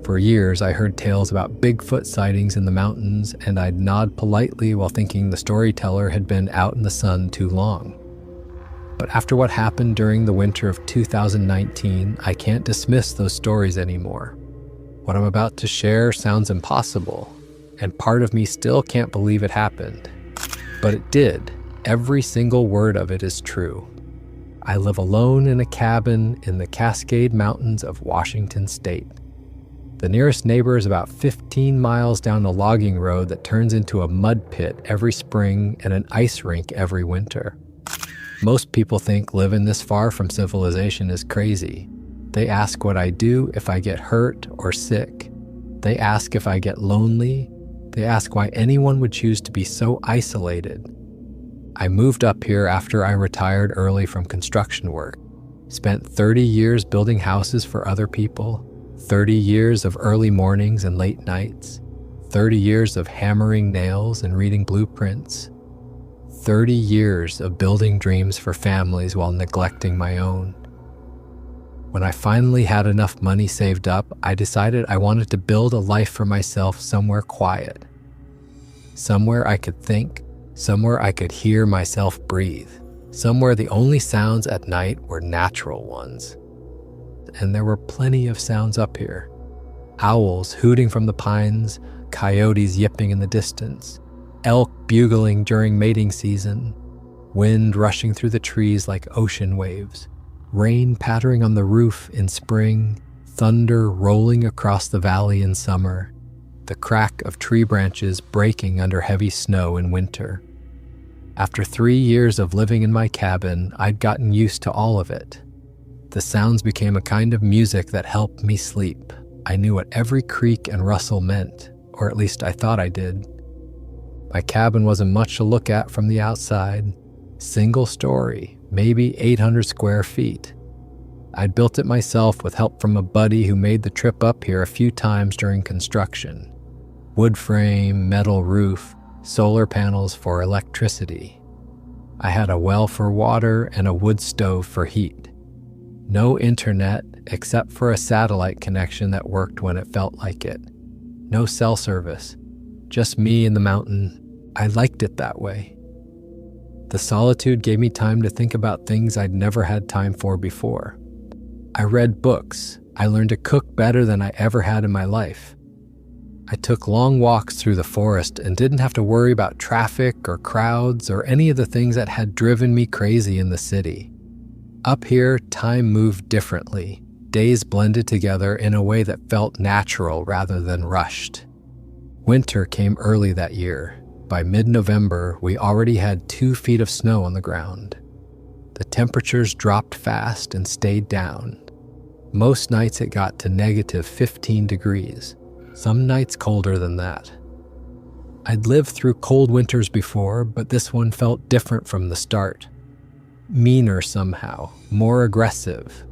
For years, I heard tales about Bigfoot sightings in the mountains, and I'd nod politely while thinking the storyteller had been out in the sun too long. But after what happened during the winter of 2019, I can't dismiss those stories anymore. What I'm about to share sounds impossible, and part of me still can't believe it happened. But it did. Every single word of it is true. I live alone in a cabin in the Cascade Mountains of Washington State. The nearest neighbor is about 15 miles down a logging road that turns into a mud pit every spring and an ice rink every winter. Most people think living this far from civilization is crazy. They ask what I do if I get hurt or sick. They ask if I get lonely. They ask why anyone would choose to be so isolated. I moved up here after I retired early from construction work. Spent 30 years building houses for other people, 30 years of early mornings and late nights, 30 years of hammering nails and reading blueprints, 30 years of building dreams for families while neglecting my own. When I finally had enough money saved up, I decided I wanted to build a life for myself somewhere quiet. Somewhere I could think, somewhere I could hear myself breathe, somewhere the only sounds at night were natural ones. And there were plenty of sounds up here. Owls hooting from the pines, coyotes yipping in the distance, elk bugling during mating season, wind rushing through the trees like ocean waves, rain pattering on the roof in spring, thunder rolling across the valley in summer, the crack of tree branches breaking under heavy snow in winter. After 3 years of living in my cabin, I'd gotten used to all of it. The sounds became a kind of music that helped me sleep. I knew what every creak and rustle meant, or at least I thought I did. My cabin wasn't much to look at from the outside. Single story, maybe 800 square feet. I'd built it myself with help from a buddy who made the trip up here a few times during construction. Wood frame, metal roof, solar panels for electricity. I had a well for water and a wood stove for heat. No internet except for a satellite connection that worked when it felt like it. No cell service. Just me in the mountain. I liked it that way. The solitude gave me time to think about things I'd never had time for before. I read books. I learned to cook better than I ever had in my life. I took long walks through the forest and didn't have to worry about traffic or crowds or any of the things that had driven me crazy in the city. Up here, time moved differently. Days blended together in a way that felt natural rather than rushed. Winter came early that year. By mid-November, we already had 2 feet of snow on the ground. The temperatures dropped fast and stayed down. Most nights it got to negative 15 degrees, some nights colder than that. I'd lived through cold winters before, but this one felt different from the start. Meaner somehow, more aggressive.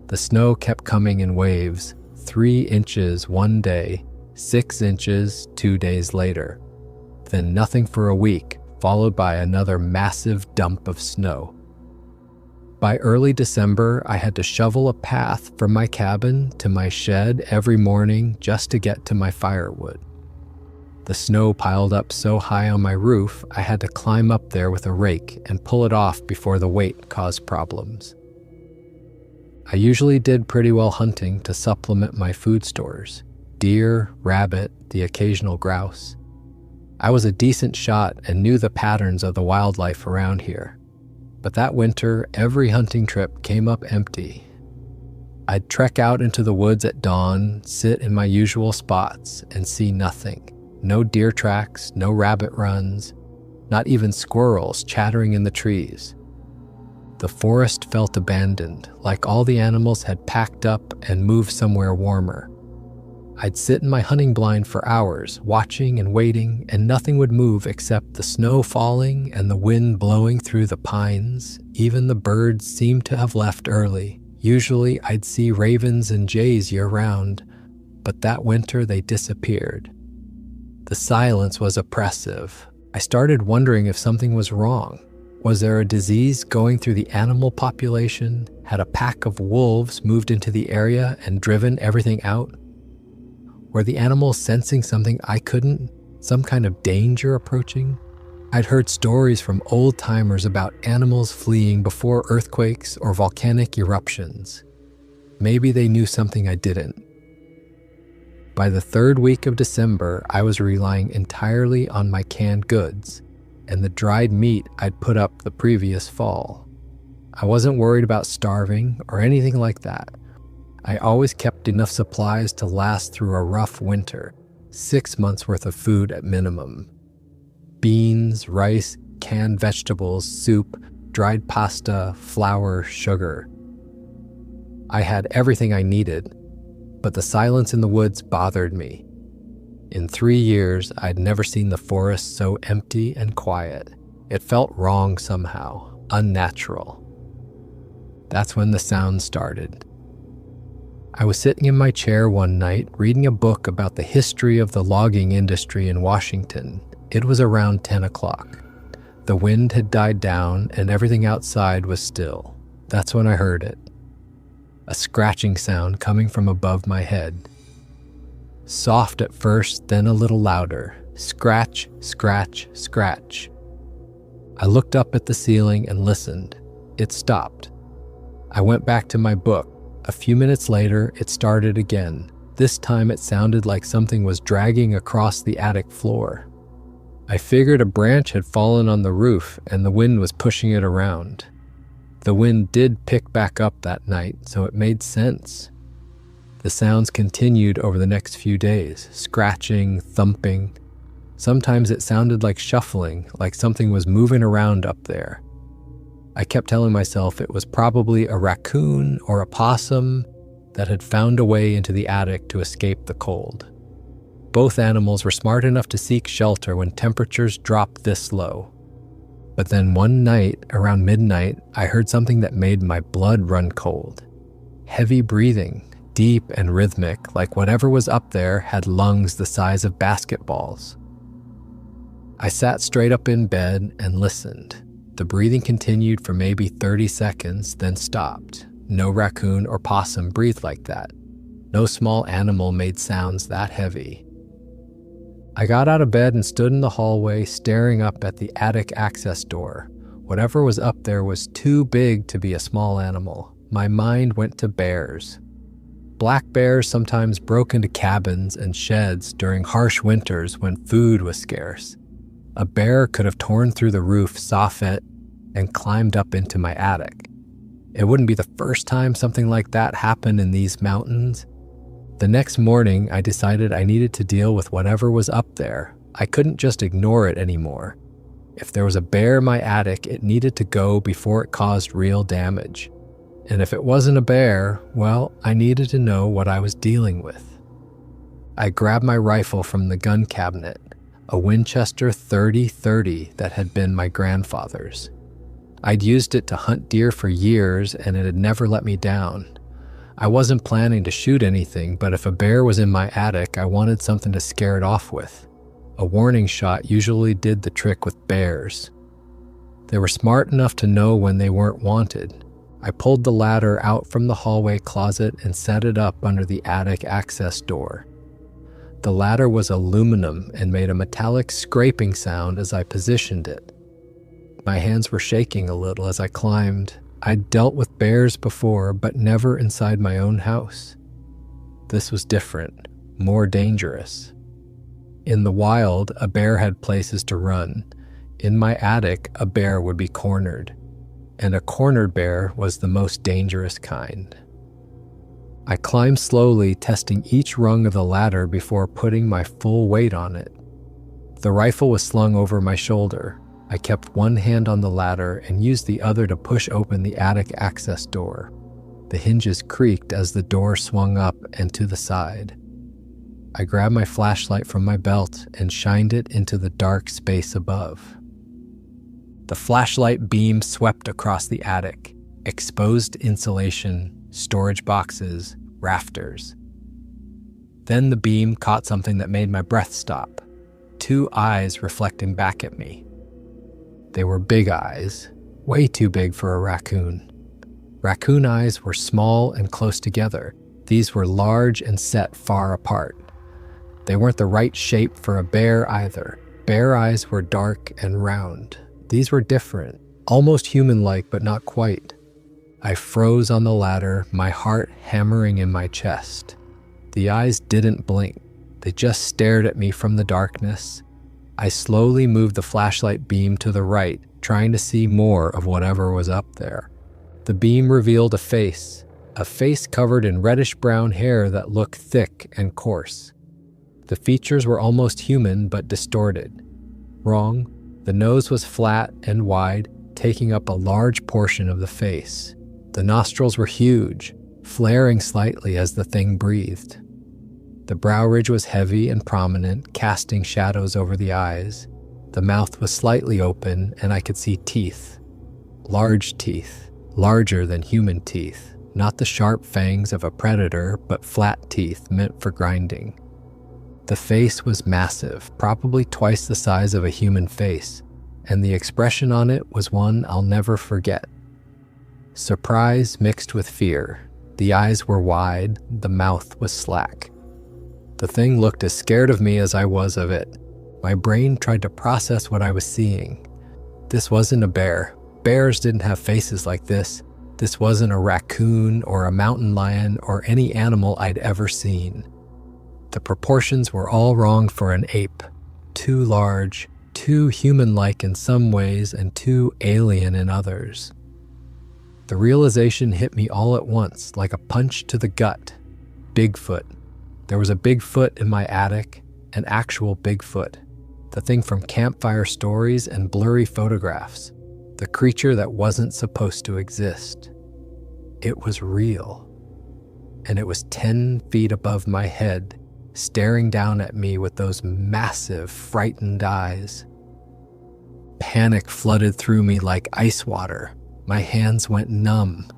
The snow kept coming in waves, 3 inches one day, 6 inches 2 days later. Then nothing for a week, followed by another massive dump of snow. By early December, I had to shovel a path from my cabin to my shed every morning just to get to my firewood. The snow piled up so high on my roof, I had to climb up there with a rake and pull it off before the weight caused problems. I usually did pretty well hunting to supplement my food stores: deer, rabbit, the occasional grouse. I was a decent shot and knew the patterns of the wildlife around here. But that winter, every hunting trip came up empty. I'd trek out into the woods at dawn, sit in my usual spots, and see nothing. No deer tracks, no rabbit runs, not even squirrels chattering in the trees. The forest felt abandoned, like all the animals had packed up and moved somewhere warmer. I'd sit in my hunting blind for hours, watching and waiting, and nothing would move except the snow falling and the wind blowing through the pines. Even the birds seemed to have left early. Usually I'd see ravens and jays year-round, but that winter they disappeared. The silence was oppressive. I started wondering if something was wrong. Was there a disease going through the animal population? Had a pack of wolves moved into the area and driven everything out? Were the animals sensing something I couldn't? Some kind of danger approaching? I'd heard stories from old-timers about animals fleeing before earthquakes or volcanic eruptions. Maybe they knew something I didn't. By the third week of December, I was relying entirely on my canned goods and the dried meat I'd put up the previous fall. I wasn't worried about starving or anything like that. I always kept enough supplies to last through a rough winter, 6 months worth of food at minimum. Beans, rice, canned vegetables, soup, dried pasta, flour, sugar. I had everything I needed, but the silence in the woods bothered me. In 3 years, I'd never seen the forest so empty and quiet. It felt wrong somehow, unnatural. That's when the sound started. I was sitting in my chair one night reading a book about the history of the logging industry in Washington. It was around 10 o'clock. The wind had died down and everything outside was still. That's when I heard it. A scratching sound coming from above my head. Soft at first, then a little louder. Scratch, scratch, scratch. I looked up at the ceiling and listened. It stopped. I went back to my book. A few minutes later, it started again. This time it sounded like something was dragging across the attic floor. I figured a branch had fallen on the roof and the wind was pushing it around. The wind did pick back up that night, so it made sense. The sounds continued over the next few days, scratching, thumping. Sometimes it sounded like shuffling, like something was moving around up there. I kept telling myself it was probably a raccoon or a possum that had found a way into the attic to escape the cold. Both animals were smart enough to seek shelter when temperatures dropped this low. But then one night, around midnight, I heard something that made my blood run cold. Heavy breathing, deep and rhythmic, like whatever was up there had lungs the size of basketballs. I sat straight up in bed and listened. The breathing continued for maybe 30 seconds, then stopped. No raccoon or possum breathed like that. No small animal made sounds that heavy. I got out of bed and stood in the hallway, staring up at the attic access door. Whatever was up there was too big to be a small animal. My mind went to bears. Black bears sometimes broke into cabins and sheds during harsh winters when food was scarce. A bear could have torn through the roof soffit and climbed up into my attic. It wouldn't be the first time something like that happened in these mountains. The next morning, I decided I needed to deal with whatever was up there. I couldn't just ignore it anymore. If there was a bear in my attic, it needed to go before it caused real damage. And if it wasn't a bear, well, I needed to know what I was dealing with. I grabbed my rifle from the gun cabinet, a Winchester .30-30 that had been my grandfather's. I'd used it to hunt deer for years and it had never let me down. I wasn't planning to shoot anything, but if a bear was in my attic, I wanted something to scare it off with. A warning shot usually did the trick with bears. They were smart enough to know when they weren't wanted. I pulled the ladder out from the hallway closet and set it up under the attic access door. The ladder was aluminum and made a metallic scraping sound as I positioned it. My hands were shaking a little as I climbed. I'd dealt with bears before, but never inside my own house. This was different, more dangerous. In the wild, a bear had places to run. In my attic, a bear would be cornered. And a cornered bear was the most dangerous kind. I climbed slowly, testing each rung of the ladder before putting my full weight on it. The rifle was slung over my shoulder. I kept one hand on the ladder and used the other to push open the attic access door. The hinges creaked as the door swung up and to the side. I grabbed my flashlight from my belt and shined it into the dark space above. The flashlight beam swept across the attic, exposed insulation, storage boxes, rafters. Then the beam caught something that made my breath stop. 2 eyes reflecting back at me. They were big eyes, way too big for a raccoon. Raccoon eyes were small and close together. These were large and set far apart. They weren't the right shape for a bear either. Bear eyes were dark and round. These were different, almost human-like, but not quite. I froze on the ladder, my heart hammering in my chest. The eyes didn't blink. They just stared at me from the darkness. I slowly moved the flashlight beam to the right, trying to see more of whatever was up there. The beam revealed a face covered in reddish-brown hair that looked thick and coarse. The features were almost human, but distorted. Wrong. The nose was flat and wide, taking up a large portion of the face. The nostrils were huge, flaring slightly as the thing breathed. The brow ridge was heavy and prominent, casting shadows over the eyes. The mouth was slightly open, and I could see teeth. Large teeth, larger than human teeth. Not the sharp fangs of a predator, but flat teeth meant for grinding. The face was massive, probably twice the size of a human face, and the expression on it was one I'll never forget. Surprise mixed with fear. The eyes were wide, the mouth was slack. The thing looked as scared of me as I was of it. My brain tried to process what I was seeing. This wasn't a bear. Bears didn't have faces like this. This wasn't a raccoon or a mountain lion or any animal I'd ever seen. The proportions were all wrong for an ape. Too large, too human-like in some ways, and too alien in others. The realization hit me all at once, like a punch to the gut. Bigfoot. There was a Bigfoot in my attic, an actual Bigfoot. The thing from campfire stories and blurry photographs. The creature that wasn't supposed to exist. It was real. And it was 10 feet above my head, staring down at me with those massive, frightened eyes. Panic flooded through me like ice water. My hands went numb.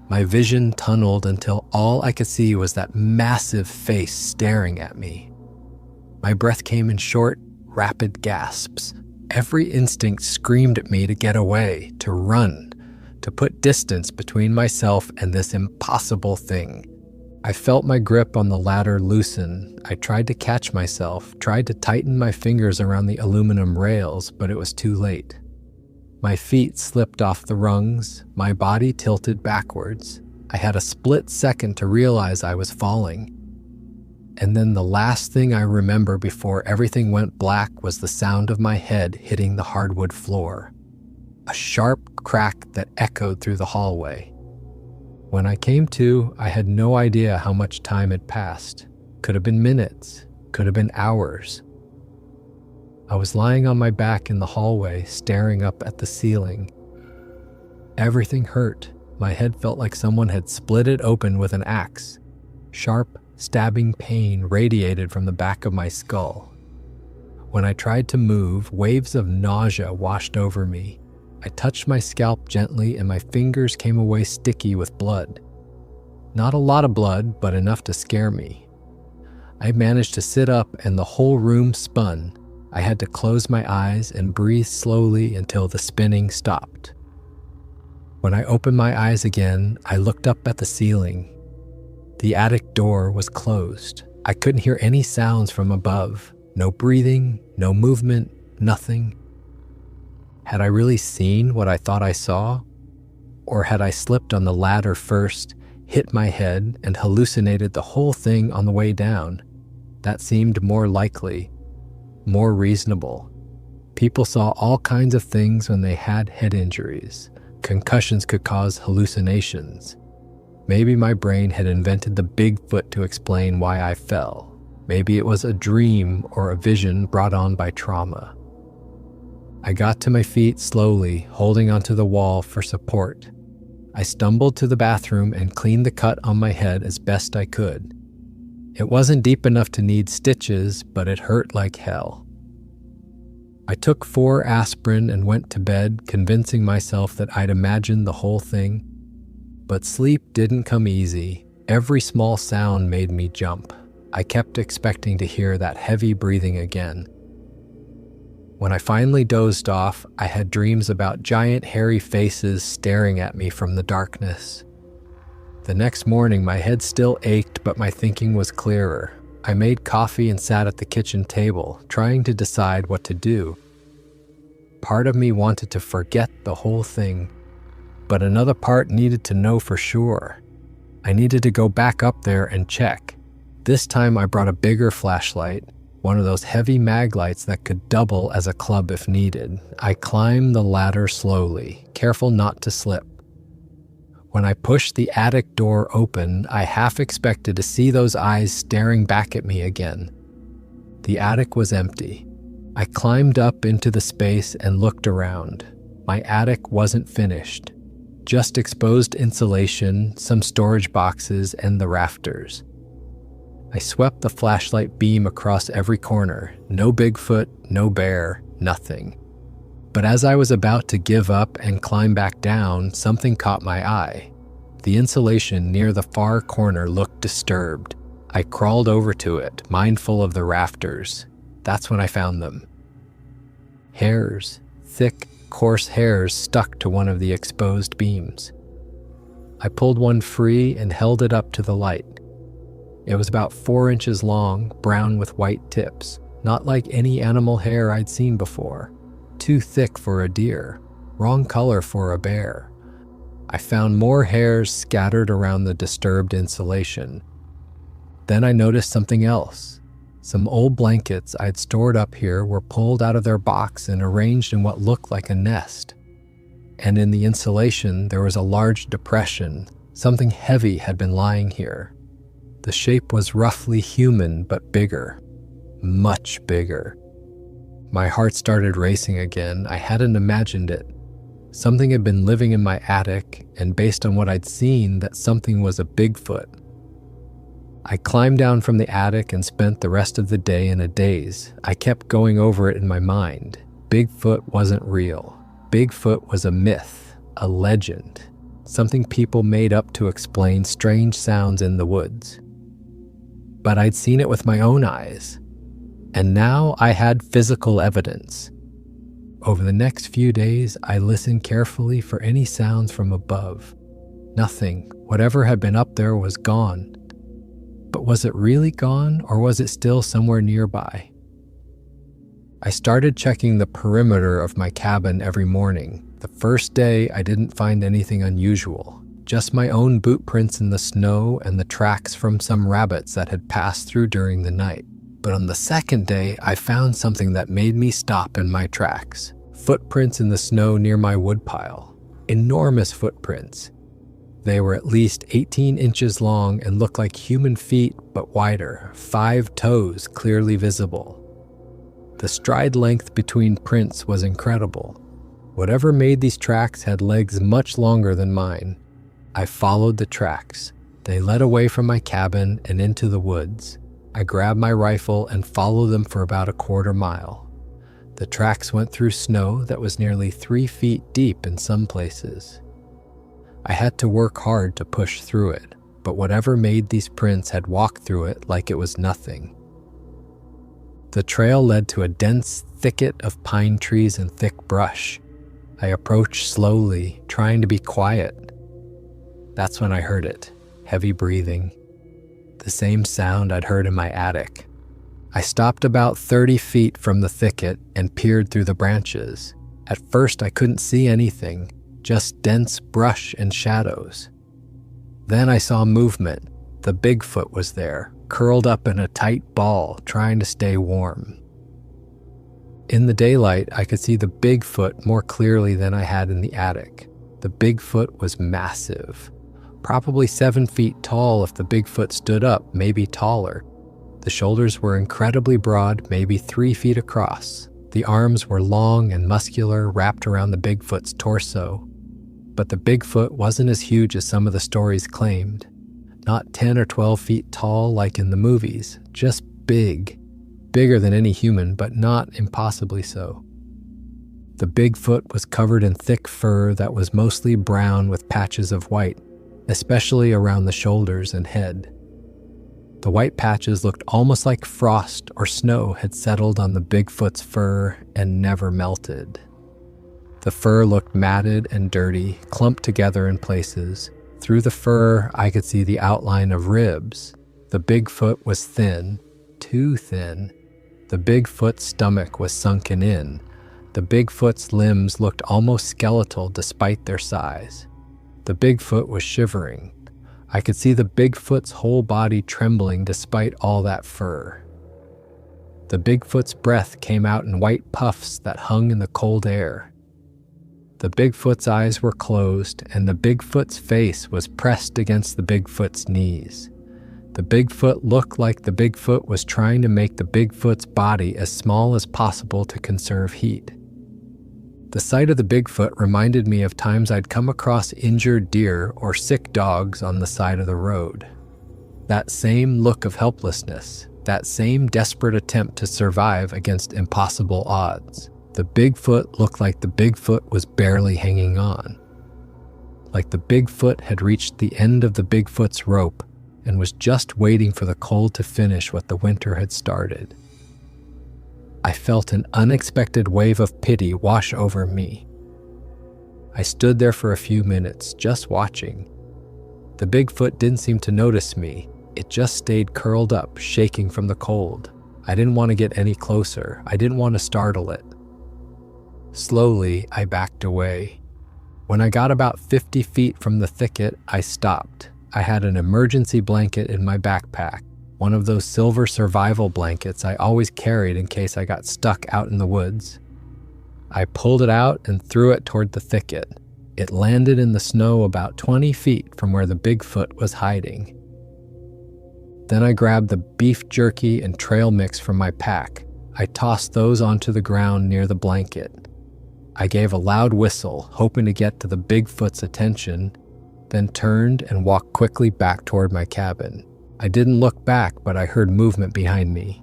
My vision tunneled until all I could see was that massive face staring at me. My breath came in short, rapid gasps. Every instinct screamed at me to get away, to run, to put distance between myself and this impossible thing. I felt my grip on the ladder loosen. I tried to catch myself, tried to tighten my fingers around the aluminum rails, but it was too late. My feet slipped off the rungs, my body tilted backwards. I had a split second to realize I was falling. And then the last thing I remember before everything went black was the sound of my head hitting the hardwood floor. A sharp crack that echoed through the hallway. When I came to, I had no idea how much time had passed. Could have been minutes, could have been hours. I was lying on my back in the hallway, staring up at the ceiling. Everything hurt. My head felt like someone had split it open with an axe. Sharp, stabbing pain radiated from the back of my skull. When I tried to move, waves of nausea washed over me. I touched my scalp gently and my fingers came away sticky with blood. Not a lot of blood, but enough to scare me. I managed to sit up and the whole room spun. I had to close my eyes and breathe slowly until the spinning stopped. When I opened my eyes again, I looked up at the ceiling. The attic door was closed. I couldn't hear any sounds from above. No breathing, no movement, nothing. Had I really seen what I thought I saw? Or had I slipped on the ladder first, hit my head, and hallucinated the whole thing on the way down? That seemed more likely. More reasonable. People saw all kinds of things when they had head injuries. Concussions could cause hallucinations. Maybe my brain had invented the Bigfoot to explain why I fell. Maybe it was a dream or a vision brought on by trauma. I got to my feet slowly, holding onto the wall for support. I stumbled to the bathroom and cleaned the cut on my head as best I could. It wasn't deep enough to need stitches, but it hurt like hell. I took 4 aspirin and went to bed, convincing myself that I'd imagined the whole thing. But sleep didn't come easy. Every small sound made me jump. I kept expecting to hear that heavy breathing again. When I finally dozed off, I had dreams about giant hairy faces staring at me from the darkness. The next morning, my head still ached, but my thinking was clearer. I made coffee and sat at the kitchen table, trying to decide what to do. Part of me wanted to forget the whole thing, but another part needed to know for sure. I needed to go back up there and check. This time I brought a bigger flashlight, one of those heavy mag lights that could double as a club if needed. I climbed the ladder slowly, careful not to slip. When I pushed the attic door open, I half expected to see those eyes staring back at me again. The attic was empty. I climbed up into the space and looked around. My attic wasn't finished. Just exposed insulation, some storage boxes, and the rafters. I swept the flashlight beam across every corner. No Bigfoot, no bear, nothing. But as I was about to give up and climb back down, something caught my eye. The insulation near the far corner looked disturbed. I crawled over to it, mindful of the rafters. That's when I found them. Hairs, thick, coarse hairs stuck to one of the exposed beams. I pulled one free and held it up to the light. It was about 4 inches long, brown with white tips, not like any animal hair I'd seen before. Too thick for a deer, wrong color for a bear. I found more hairs scattered around the disturbed insulation. Then I noticed something else. Some old blankets I'd stored up here were pulled out of their box and arranged in what looked like a nest. And in the insulation, there was a large depression. Something heavy had been lying here. The shape was roughly human, but bigger. Much bigger. My heart started racing again. I hadn't imagined it. Something had been living in my attic, and based on what I'd seen, that something was a Bigfoot. I climbed down from the attic and spent the rest of the day in a daze. I kept going over it in my mind. Bigfoot wasn't real. Bigfoot was a myth, a legend, something people made up to explain strange sounds in the woods. But I'd seen it with my own eyes, and now I had physical evidence. Over the next few days, I listened carefully for any sounds from above. Nothing. Whatever had been up there was gone. But was it really gone, or was it still somewhere nearby? I started checking the perimeter of my cabin every morning. The first day, I didn't find anything unusual, just my own boot prints in the snow and the tracks from some rabbits that had passed through during the night. But on the second day, I found something that made me stop in my tracks. Footprints in the snow near my woodpile. Enormous footprints. They were at least 18 inches long and looked like human feet, but wider. 5 toes clearly visible. The stride length between prints was incredible. Whatever made these tracks had legs much longer than mine. I followed the tracks. They led away from my cabin and into the woods. I grabbed my rifle and followed them for about a quarter mile. The tracks went through snow that was nearly 3 feet deep in some places. I had to work hard to push through it, but whatever made these prints had walked through it like it was nothing. The trail led to a dense thicket of pine trees and thick brush. I approached slowly, trying to be quiet. That's when I heard it, heavy breathing. The same sound I'd heard in my attic. I stopped about 30 feet from the thicket and peered through the branches. At first I couldn't see anything, just dense brush and shadows. Then I saw movement. The Bigfoot was there, curled up in a tight ball, trying to stay warm. In the daylight, I could see the Bigfoot more clearly than I had in the attic. The Bigfoot was massive. Probably 7 feet tall if the Bigfoot stood up, maybe taller. The shoulders were incredibly broad, maybe 3 feet across. The arms were long and muscular, wrapped around the Bigfoot's torso. But the Bigfoot wasn't as huge as some of the stories claimed. Not 10 or 12 feet tall like in the movies, just big. Bigger than any human, but not impossibly so. The Bigfoot was covered in thick fur that was mostly brown with patches of white, especially around the shoulders and head. The white patches looked almost like frost or snow had settled on the Bigfoot's fur and never melted. The fur looked matted and dirty, clumped together in places. Through the fur, I could see the outline of ribs. The Bigfoot was thin, too thin. The Bigfoot's stomach was sunken in. The Bigfoot's limbs looked almost skeletal despite their size. The Bigfoot was shivering. I could see the Bigfoot's whole body trembling despite all that fur. The Bigfoot's breath came out in white puffs that hung in the cold air. The Bigfoot's eyes were closed, and the Bigfoot's face was pressed against the Bigfoot's knees. The Bigfoot looked like the Bigfoot was trying to make the Bigfoot's body as small as possible to conserve heat. The sight of the Bigfoot reminded me of times I'd come across injured deer or sick dogs on the side of the road. That same look of helplessness, that same desperate attempt to survive against impossible odds. The Bigfoot looked like the Bigfoot was barely hanging on. Like the Bigfoot had reached the end of the Bigfoot's rope and was just waiting for the cold to finish what the winter had started. I felt an unexpected wave of pity wash over me. I stood there for a few minutes, just watching. The Bigfoot didn't seem to notice me. It just stayed curled up, shaking from the cold. I didn't want to get any closer. I didn't want to startle it. Slowly, I backed away. When I got about 50 feet from the thicket, I stopped. I had an emergency blanket in my backpack, one of those silver survival blankets I always carried in case I got stuck out in the woods. I pulled it out and threw it toward the thicket. It landed in the snow about 20 feet from where the Bigfoot was hiding. Then I grabbed the beef jerky and trail mix from my pack. I tossed those onto the ground near the blanket. I gave a loud whistle, hoping to get to the Bigfoot's attention, then turned and walked quickly back toward my cabin. I didn't look back, but I heard movement behind me.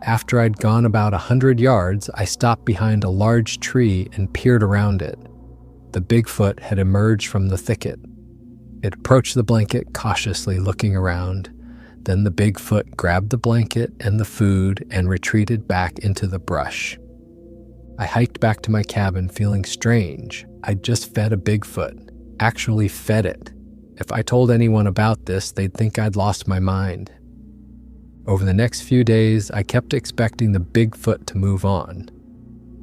After I'd gone about 100 yards, I stopped behind a large tree and peered around it. The Bigfoot had emerged from the thicket. It approached the blanket cautiously, looking around. Then the Bigfoot grabbed the blanket and the food and retreated back into the brush. I hiked back to my cabin feeling strange. I'd just fed a Bigfoot. Actually fed it. If I told anyone about this, they'd think I'd lost my mind. Over the next few days, I kept expecting the Bigfoot to move on.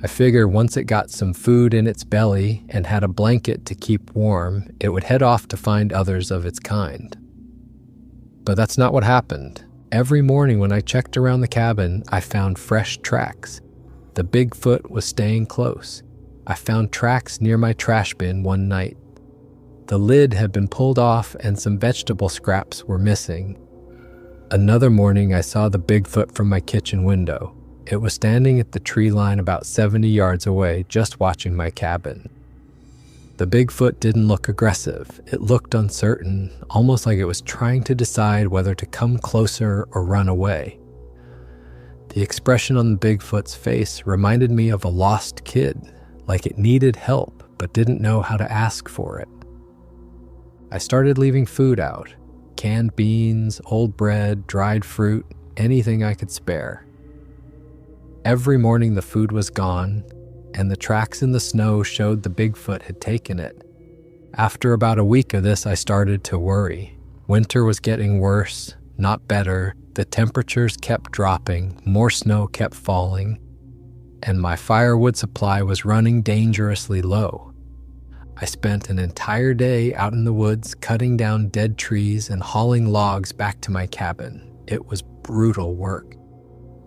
I figured once it got some food in its belly and had a blanket to keep warm, it would head off to find others of its kind. But that's not what happened. Every morning when I checked around the cabin, I found fresh tracks. The Bigfoot was staying close. I found tracks near my trash bin one night. The lid had been pulled off and some vegetable scraps were missing. Another morning, I saw the Bigfoot from my kitchen window. It was standing at the tree line about 70 yards away, just watching my cabin. The Bigfoot didn't look aggressive. It looked uncertain, almost like it was trying to decide whether to come closer or run away. The expression on the Bigfoot's face reminded me of a lost kid, like it needed help but didn't know how to ask for it. I started leaving food out, canned beans, old bread, dried fruit, anything I could spare. Every morning the food was gone, and the tracks in the snow showed the Bigfoot had taken it. After about a week of this, I started to worry. Winter was getting worse, not better. The temperatures kept dropping, more snow kept falling, and my firewood supply was running dangerously low. I spent an entire day out in the woods cutting down dead trees and hauling logs back to my cabin. It was brutal work.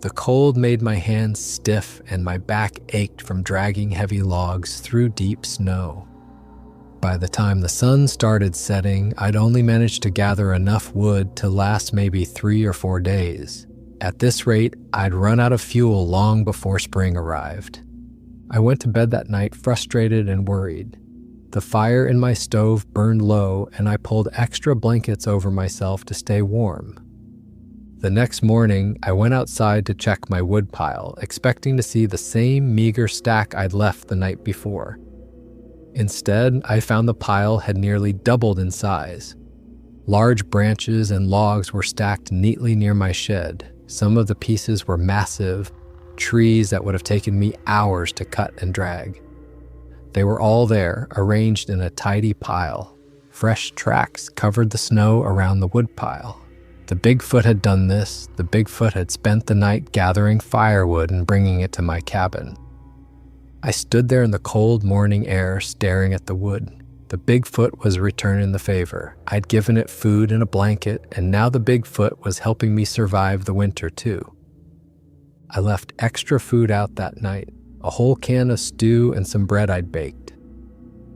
The cold made my hands stiff and my back ached from dragging heavy logs through deep snow. By the time the sun started setting, I'd only managed to gather enough wood to last maybe 3 or 4 days. At this rate, I'd run out of fuel long before spring arrived. I went to bed that night frustrated and worried. The fire in my stove burned low, and I pulled extra blankets over myself to stay warm. The next morning, I went outside to check my wood pile, expecting to see the same meager stack I'd left the night before. Instead, I found the pile had nearly doubled in size. Large branches and logs were stacked neatly near my shed. Some of the pieces were massive, trees that would have taken me hours to cut and drag. They were all there, arranged in a tidy pile. Fresh tracks covered the snow around the woodpile. The Bigfoot had done this. The Bigfoot had spent the night gathering firewood and bringing it to my cabin. I stood there in the cold morning air staring at the wood. The Bigfoot was returning the favor. I'd given it food and a blanket, and now the Bigfoot was helping me survive the winter too. I left extra food out that night, a whole can of stew and some bread I'd baked.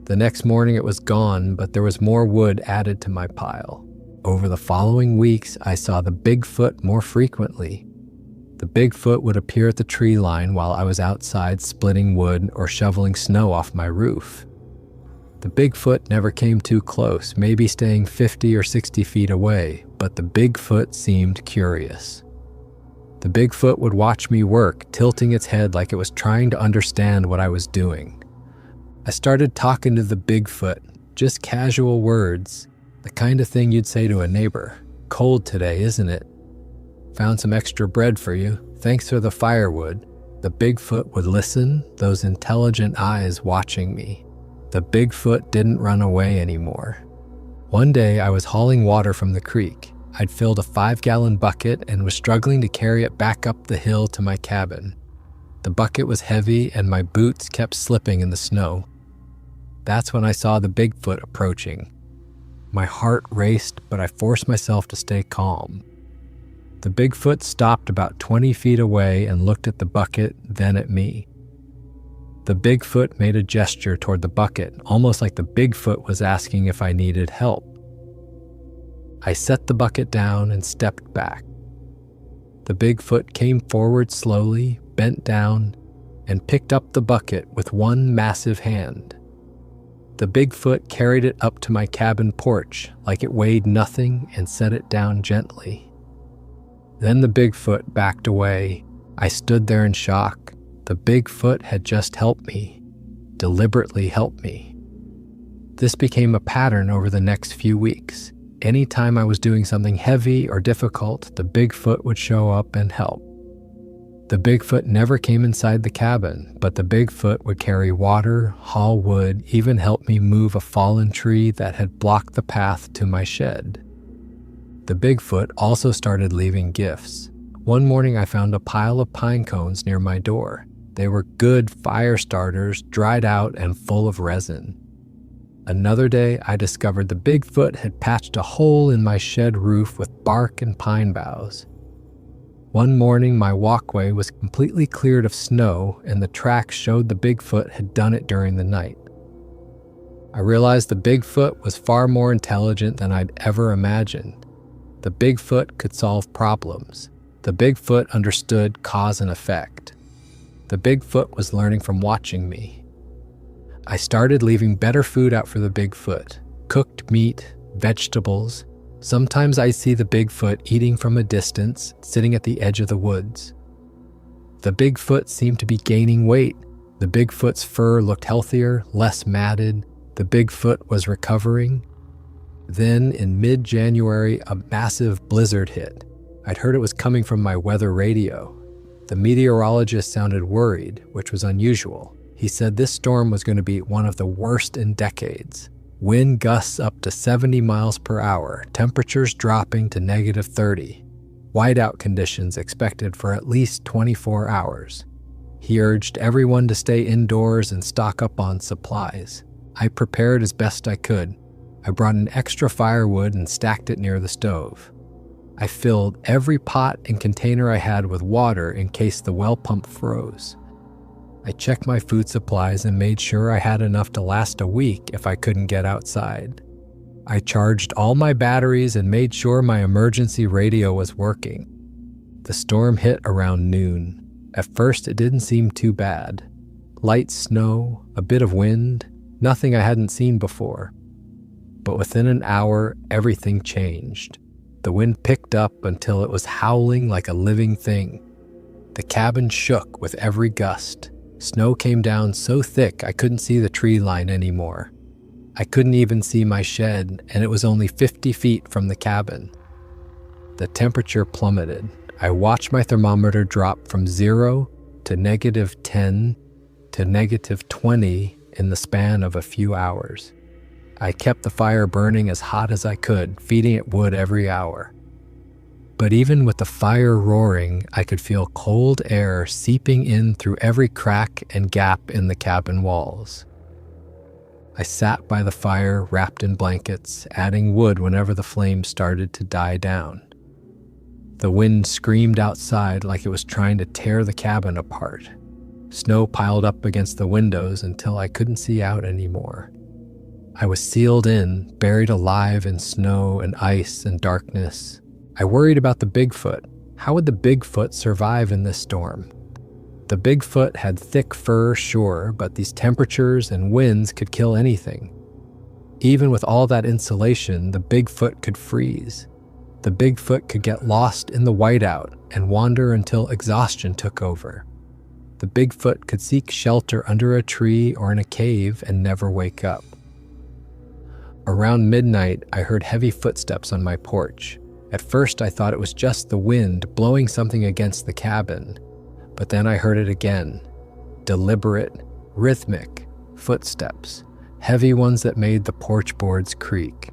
The next morning it was gone, but there was more wood added to my pile. Over the following weeks, I saw the Bigfoot more frequently. The Bigfoot would appear at the tree line while I was outside splitting wood or shoveling snow off my roof. The Bigfoot never came too close, maybe staying 50 or 60 feet away, but the Bigfoot seemed curious. The Bigfoot would watch me work, tilting its head like it was trying to understand what I was doing. I started talking to the Bigfoot, just casual words, the kind of thing you'd say to a neighbor. "Cold today, isn't it? Found some extra bread for you. Thanks for the firewood." The Bigfoot would listen, those intelligent eyes watching me. The Bigfoot didn't run away anymore. One day I was hauling water from the creek. I'd filled a 5-gallon bucket and was struggling to carry it back up the hill to my cabin. The bucket was heavy and my boots kept slipping in the snow. That's when I saw the Bigfoot approaching. My heart raced, but I forced myself to stay calm. The Bigfoot stopped about 20 feet away and looked at the bucket, then at me. The Bigfoot made a gesture toward the bucket, almost like the Bigfoot was asking if I needed help. I set the bucket down and stepped back. The Bigfoot came forward slowly, bent down, and picked up the bucket with one massive hand. The Bigfoot carried it up to my cabin porch like it weighed nothing and set it down gently. Then the Bigfoot backed away. I stood there in shock. The Bigfoot had just helped me, deliberately helped me. This became a pattern over the next few weeks. Anytime I was doing something heavy or difficult, the Bigfoot would show up and help. The Bigfoot never came inside the cabin, but the Bigfoot would carry water, haul wood, even help me move a fallen tree that had blocked the path to my shed. The Bigfoot also started leaving gifts. One morning I found a pile of pine cones near my door. They were good fire starters, dried out and full of resin. Another day, I discovered the Bigfoot had patched a hole in my shed roof with bark and pine boughs. One morning, my walkway was completely cleared of snow, and the tracks showed the Bigfoot had done it during the night. I realized the Bigfoot was far more intelligent than I'd ever imagined. The Bigfoot could solve problems. The Bigfoot understood cause and effect. The Bigfoot was learning from watching me. I started leaving better food out for the Bigfoot, cooked meat, vegetables. Sometimes I see the Bigfoot eating from a distance, sitting at the edge of the woods. The Bigfoot seemed to be gaining weight. The Bigfoot's fur looked healthier, less matted. The Bigfoot was recovering. Then, in mid-January, a massive blizzard hit. I'd heard it was coming from my weather radio. The meteorologist sounded worried, which was unusual. He said this storm was going to be one of the worst in decades. Wind gusts up to 70 miles per hour, temperatures dropping to -30. Whiteout conditions expected for at least 24 hours. He urged everyone to stay indoors and stock up on supplies. I prepared as best I could. I brought an extra firewood and stacked it near the stove. I filled every pot and container I had with water in case the well pump froze. I checked my food supplies and made sure I had enough to last a week if I couldn't get outside. I charged all my batteries and made sure my emergency radio was working. The storm hit around noon. At first, it didn't seem too bad. Light snow, a bit of wind, nothing I hadn't seen before. But within an hour, everything changed. The wind picked up until it was howling like a living thing. The cabin shook with every gust. Snow came down so thick I couldn't see the tree line anymore. I couldn't even see my shed, and it was only 50 feet from the cabin. The temperature plummeted. I watched my thermometer drop from 0 to -10 to -20 in the span of a few hours. I kept the fire burning as hot as I could, feeding it wood every hour. But even with the fire roaring, I could feel cold air seeping in through every crack and gap in the cabin walls. I sat by the fire, wrapped in blankets, adding wood whenever the flames started to die down. The wind screamed outside like it was trying to tear the cabin apart. Snow piled up against the windows until I couldn't see out anymore. I was sealed in, buried alive in snow and ice and darkness. I worried about the Bigfoot. How would the Bigfoot survive in this storm? The Bigfoot had thick fur, sure, but these temperatures and winds could kill anything. Even with all that insulation, the Bigfoot could freeze. The Bigfoot could get lost in the whiteout and wander until exhaustion took over. The Bigfoot could seek shelter under a tree or in a cave and never wake up. Around midnight, I heard heavy footsteps on my porch. At first, I thought it was just the wind blowing something against the cabin. But then I heard it again. Deliberate, rhythmic footsteps, heavy ones that made the porch boards creak.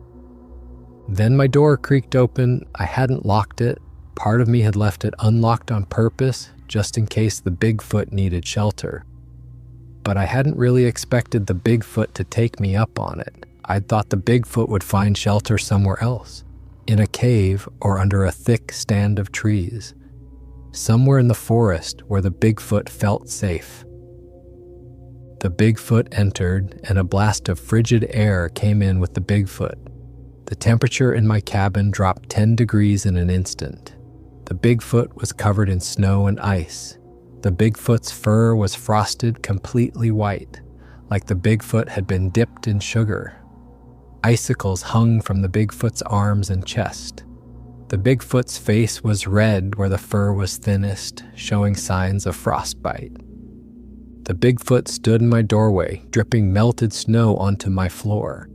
Then my door creaked open. I hadn't locked it. Part of me had left it unlocked on purpose, just in case the Bigfoot needed shelter. But I hadn't really expected the Bigfoot to take me up on it. I'd thought the Bigfoot would find shelter somewhere else, in a cave or under a thick stand of trees. Somewhere in the forest where the Bigfoot felt safe. The Bigfoot entered, and a blast of frigid air came in with the Bigfoot. The temperature in my cabin dropped 10 degrees in an instant. The Bigfoot was covered in snow and ice. The Bigfoot's fur was frosted completely white, like the Bigfoot had been dipped in sugar. Icicles hung from the Bigfoot's arms and chest. The Bigfoot's face was red where the fur was thinnest, showing signs of frostbite. The Bigfoot stood in my doorway, dripping melted snow onto my floor.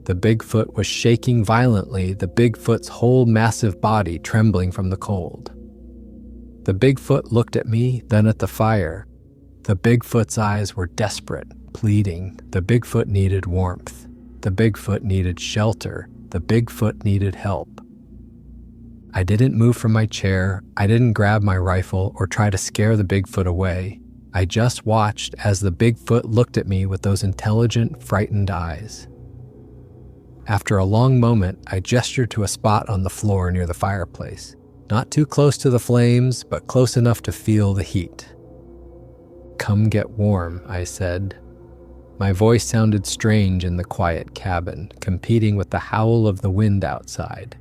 The Bigfoot was shaking violently, the Bigfoot's whole massive body trembling from the cold. The Bigfoot looked at me, then at the fire. The Bigfoot's eyes were desperate, pleading. The Bigfoot needed warmth. The Bigfoot needed shelter. The Bigfoot needed help. I didn't move from my chair. I didn't grab my rifle or try to scare the Bigfoot away. I just watched as the Bigfoot looked at me with those intelligent, frightened eyes. After a long moment, I gestured to a spot on the floor near the fireplace. Not too close to the flames, but close enough to feel the heat. "Come get warm," I said. My voice sounded strange in the quiet cabin, competing with the howl of the wind outside.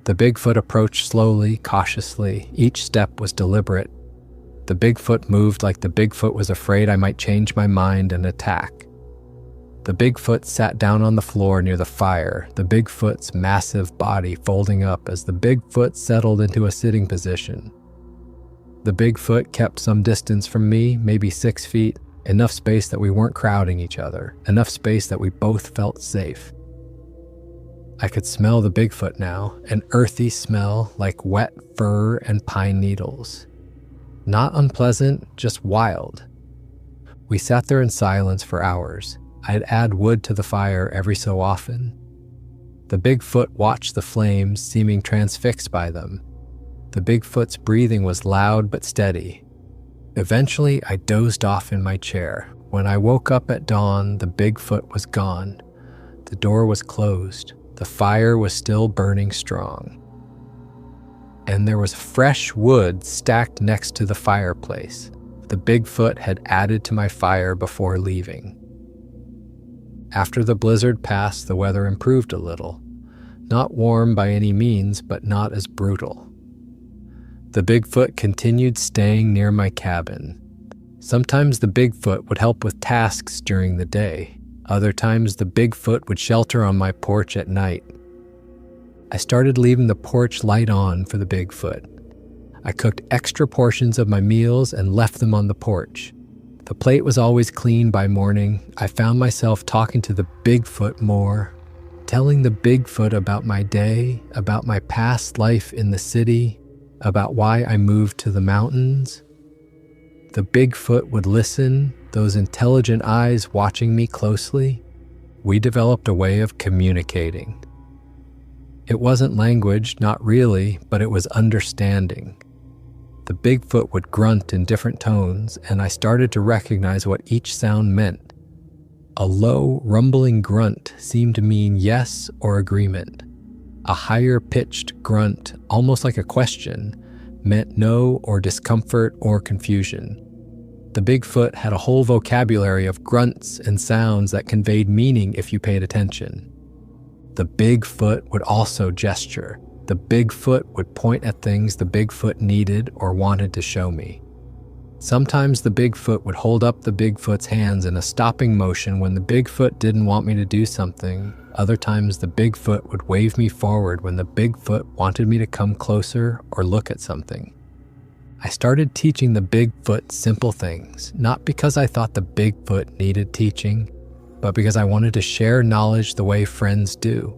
The Bigfoot approached slowly, cautiously. Each step was deliberate. The Bigfoot moved like the Bigfoot was afraid I might change my mind and attack. The Bigfoot sat down on the floor near the fire, the Bigfoot's massive body folding up as the Bigfoot settled into a sitting position. The Bigfoot kept some distance from me, maybe 6 feet, enough space that we weren't crowding each other, enough space that we both felt safe. I could smell the Bigfoot now, an earthy smell like wet fur and pine needles. Not unpleasant, just wild. We sat there in silence for hours. I'd add wood to the fire every so often. The Bigfoot watched the flames, seeming transfixed by them. The Bigfoot's breathing was loud but steady. Eventually, I dozed off in my chair. When I woke up at dawn, the Bigfoot was gone. The door was closed. The fire was still burning strong. And there was fresh wood stacked next to the fireplace. The Bigfoot had added to my fire before leaving. After the blizzard passed, the weather improved a little. Not warm by any means, but not as brutal. The Bigfoot continued staying near my cabin. Sometimes the Bigfoot would help with tasks during the day. Other times, the Bigfoot would shelter on my porch at night. I started leaving the porch light on for the Bigfoot. I cooked extra portions of my meals and left them on the porch. The plate was always clean by morning. I found myself talking to the Bigfoot more, telling the Bigfoot about my day, about my past life in the city, about why I moved to the mountains. The Bigfoot would listen, those intelligent eyes watching me closely. We developed a way of communicating. It wasn't language, not really, but it was understanding. The Bigfoot would grunt in different tones, and I started to recognize what each sound meant. A low, rumbling grunt seemed to mean yes or agreement. A higher-pitched grunt, almost like a question, meant no or discomfort or confusion. The Bigfoot had a whole vocabulary of grunts and sounds that conveyed meaning if you paid attention. The Bigfoot would also gesture. The Bigfoot would point at things the Bigfoot needed or wanted to show me. Sometimes the Bigfoot would hold up the Bigfoot's hands in a stopping motion when the Bigfoot didn't want me to do something. Other times the Bigfoot would wave me forward when the Bigfoot wanted me to come closer or look at something. I started teaching the Bigfoot simple things, not because I thought the Bigfoot needed teaching, but because I wanted to share knowledge the way friends do.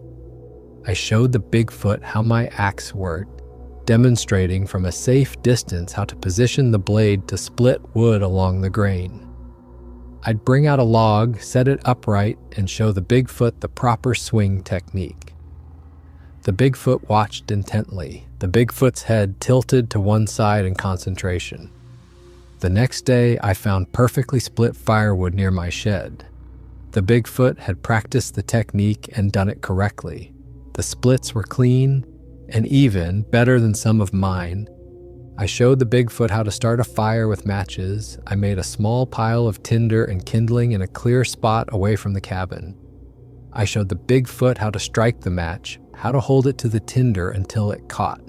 I showed the Bigfoot how my axe worked, demonstrating from a safe distance how to position the blade to split wood along the grain. I'd bring out a log, set it upright, and show the Bigfoot the proper swing technique. The Bigfoot watched intently, the Bigfoot's head tilted to one side in concentration. The next day, I found perfectly split firewood near my shed. The Bigfoot had practiced the technique and done it correctly. The splits were clean and even, better than some of mine. I showed the Bigfoot how to start a fire with matches. I made a small pile of tinder and kindling in a clear spot away from the cabin. I showed the Bigfoot how to strike the match, how to hold it to the tinder until it caught,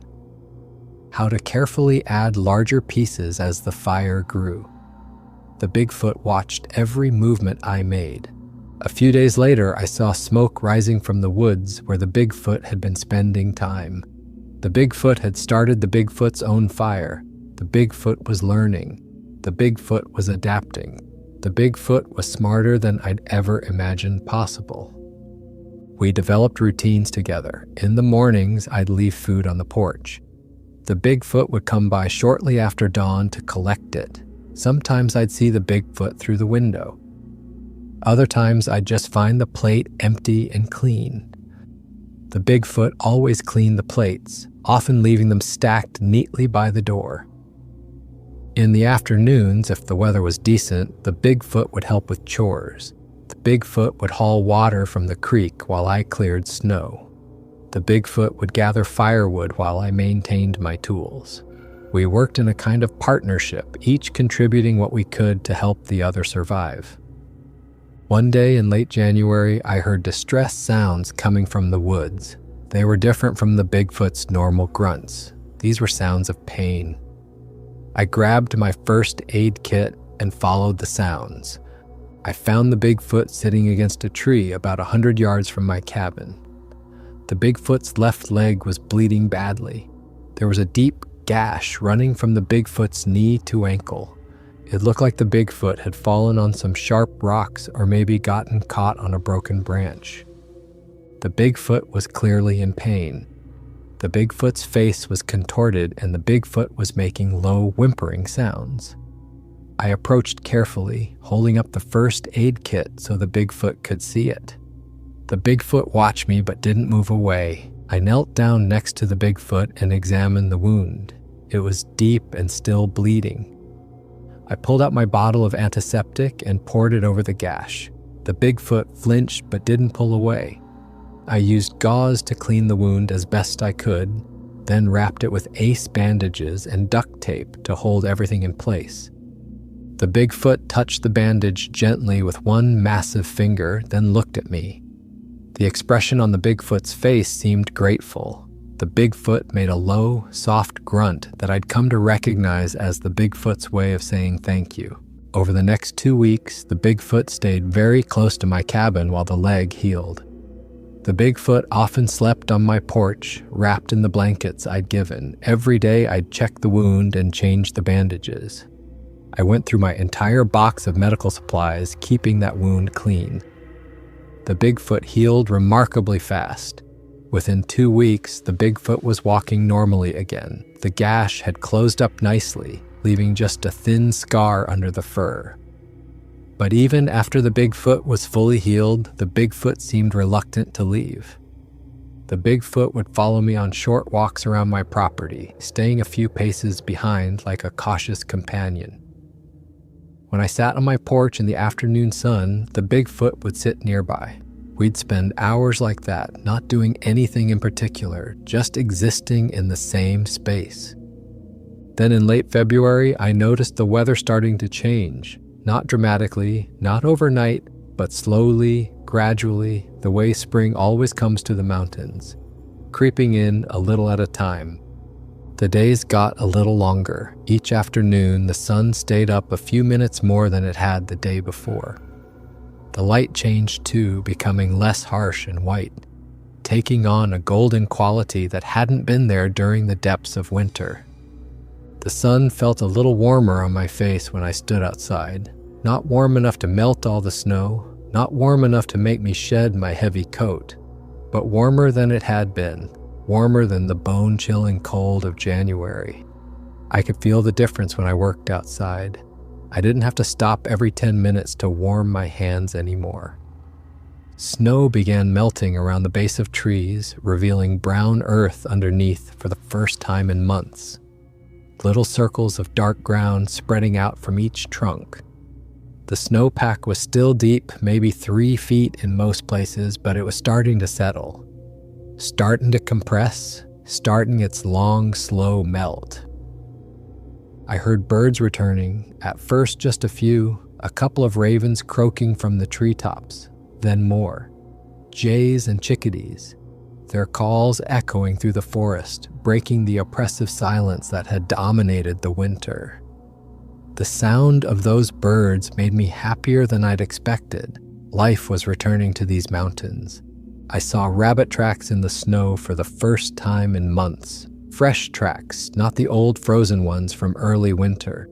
how to carefully add larger pieces as the fire grew. The Bigfoot watched every movement I made. A few days later, I saw smoke rising from the woods where the Bigfoot had been spending time. The Bigfoot had started the Bigfoot's own fire. The Bigfoot was learning. The Bigfoot was adapting. The Bigfoot was smarter than I'd ever imagined possible. We developed routines together. In the mornings, I'd leave food on the porch. The Bigfoot would come by shortly after dawn to collect it. Sometimes I'd see the Bigfoot through the window. Other times I'd just find the plate empty and clean. The Bigfoot always cleaned the plates, often leaving them stacked neatly by the door. In the afternoons, if the weather was decent, the Bigfoot would help with chores. The Bigfoot would haul water from the creek while I cleared snow. The Bigfoot would gather firewood while I maintained my tools. We worked in a kind of partnership, each contributing what we could to help the other survive. One day in late January, I heard distressed sounds coming from the woods. They were different from the Bigfoot's normal grunts. These were sounds of pain. I grabbed my first aid kit and followed the sounds. I found the Bigfoot sitting against a tree about 100 yards from my cabin. The Bigfoot's left leg was bleeding badly. There was a deep gash running from the Bigfoot's knee to ankle. It looked like the Bigfoot had fallen on some sharp rocks or maybe gotten caught on a broken branch. The Bigfoot was clearly in pain. The Bigfoot's face was contorted and the Bigfoot was making low, whimpering sounds. I approached carefully, holding up the first aid kit so the Bigfoot could see it. The Bigfoot watched me but didn't move away. I knelt down next to the Bigfoot and examined the wound. It was deep and still bleeding. I pulled out my bottle of antiseptic and poured it over the gash. The Bigfoot flinched but didn't pull away. I used gauze to clean the wound as best I could, then wrapped it with ace bandages and duct tape to hold everything in place. The Bigfoot touched the bandage gently with one massive finger, then looked at me. The expression on the Bigfoot's face seemed grateful. The Bigfoot made a low, soft grunt that I'd come to recognize as the Bigfoot's way of saying thank you. Over the next 2 weeks, the Bigfoot stayed very close to my cabin while the leg healed. The Bigfoot often slept on my porch, wrapped in the blankets I'd given. Every day I'd check the wound and change the bandages. I went through my entire box of medical supplies, keeping that wound clean. The Bigfoot healed remarkably fast. Within 2 weeks, the Bigfoot was walking normally again. The gash had closed up nicely, leaving just a thin scar under the fur. But even after the Bigfoot was fully healed, the Bigfoot seemed reluctant to leave. The Bigfoot would follow me on short walks around my property, staying a few paces behind like a cautious companion. When I sat on my porch in the afternoon sun, the Bigfoot would sit nearby. We'd spend hours like that, not doing anything in particular, just existing in the same space. Then in late February, I noticed the weather starting to change. Not dramatically, not overnight, but slowly, gradually, the way spring always comes to the mountains, creeping in a little at a time. The days got a little longer. Each afternoon, the sun stayed up a few minutes more than it had the day before. The light changed too, becoming less harsh and white, taking on a golden quality that hadn't been there during the depths of winter. The sun felt a little warmer on my face when I stood outside, not warm enough to melt all the snow, not warm enough to make me shed my heavy coat, but warmer than it had been, warmer than the bone-chilling cold of January. I could feel the difference when I worked outside. I didn't have to stop every 10 minutes to warm my hands anymore. Snow began melting around the base of trees, revealing brown earth underneath for the first time in months. Little circles of dark ground spreading out from each trunk. The snowpack was still deep, maybe 3 feet in most places, but it was starting to settle. Starting to compress, starting its long, slow melt. I heard birds returning, at first just a few, a couple of ravens croaking from the treetops, then more. Jays and chickadees, their calls echoing through the forest, breaking the oppressive silence that had dominated the winter. The sound of those birds made me happier than I'd expected. Life was returning to these mountains. I saw rabbit tracks in the snow for the first time in months. Fresh tracks, not the old frozen ones from early winter.